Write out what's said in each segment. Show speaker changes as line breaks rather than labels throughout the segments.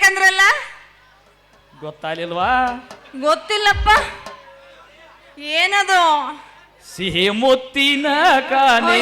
ಹೇಳ್ಬೇಕಂದ್ರಲ್ಲ,
ಗೊತ್ತಾಗಲಿಲ್ವಾ?
ಗೊತ್ತಿಲ್ಲಪ್ಪ. ಏನದು?
ಸಿಹಿ ಮುತ್ತಿನ ಕಾನೆ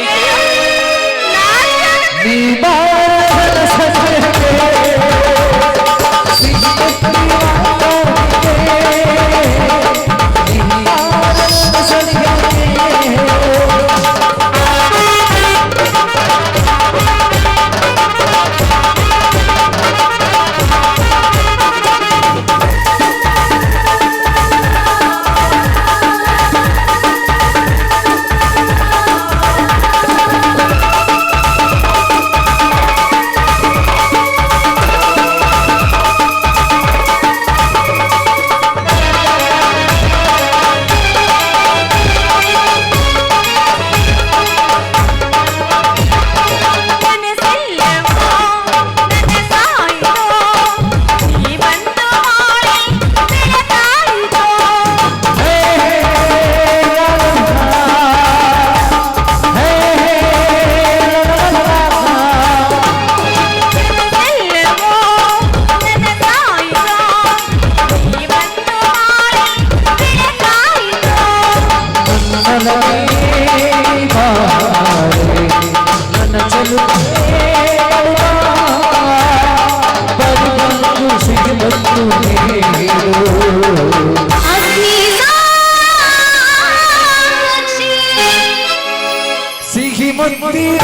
ಸಿಹಿ ಮುತ್ತಿನ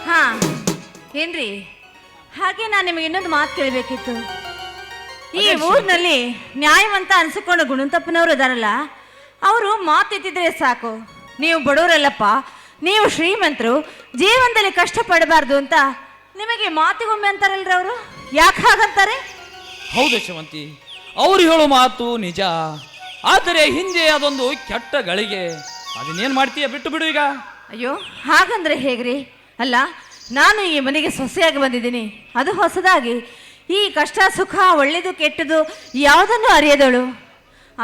ಹಾ ಏನ್ರಿ, ಹಾಗೆ ನಾನು ನಿಮಗೆ ಇನ್ನೊಂದು ಮಾತು ಕೇಳಬೇಕಿತ್ತು. ಈ ಊರಿನಲ್ಲಿ ನ್ಯಾಯವಂತ ಅನ್ಸಿಕೊಂಡು ಗುಣಂತಪ್ಪನವರು ಇದಾರಲ್ಲ, ಅವರು ಮಾತೆತ್ತಿದ್ರೆ ಸಾಕು, ನೀವು ಬಡವರಲ್ಲಪ್ಪ, ನೀವು ಶ್ರೀಮಂತರು, ಜೀವನದಲ್ಲಿ ಕಷ್ಟಪಡಬಾರ್ದು ಅಂತ ನಿಮಗೆ ಮಾತಿಗೊಮ್ಮೆ ಅಂತಾರಲ್ರಿ ಅವರು. ಯಾಕೆ ಹಾಗಂತಾರೆ?
ಹೌದು ಯಶವಂತಿ, ಅವ್ರು ಹೇಳೋ ಮಾತು ನಿಜ. ಆದರೆ ಹಿಂದೆ ಅದೊಂದು ಕೆಟ್ಟ ಗಳಿಗೆ. ಅದನ್ನೇನು ಮಾಡ್ತೀಯ? ಬಿಟ್ಟು ಬಿಡು ಈಗ.
ಅಯ್ಯೋ, ಹಾಗಂದ್ರೆ ಹೇಗ್ರಿ? ಅಲ್ಲ, ನಾನು ಈ ಮನೆಗೆ ಸೊಸೆಯಾಗಿ ಬಂದಿದ್ದೀನಿ, ಅದು ಹೊಸದಾಗಿ. ಈ ಕಷ್ಟ ಸುಖ ಒಳ್ಳೇದು ಕೆಟ್ಟದು ಯಾವುದನ್ನು ಅರಿಯದಳು.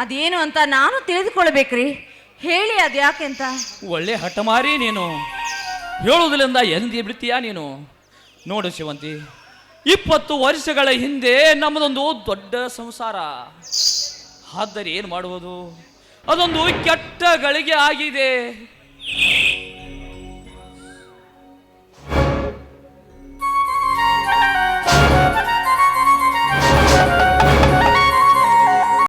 ಅದೇನು ಅಂತ ನಾನು ತಿಳಿದುಕೊಳ್ಬೇಕ್ರಿ. ಹೇಳಿ ಅದು ಯಾಕೆ ಅಂತ.
ಒಳ್ಳೆ ಹಠಮಾರಿ ನೀನು. ಹೇಳುವುದರಿಂದ ಎಂದಿ ಬಿಡ್ತೀಯ ನೀನು? ನೋಡು ಶಿವಂತಿ, 20 ವರ್ಷಗಳ ಹಿಂದೆ ನಮ್ಮದೊಂದು ದೊಡ್ಡ ಸಂಸಾರ. ಆದರೆ ಏನು ಮಾಡುವುದು? ಅದೊಂದು ಕೆಟ್ಟ ಗಳಿಗೆ ಆಗಿದೆ.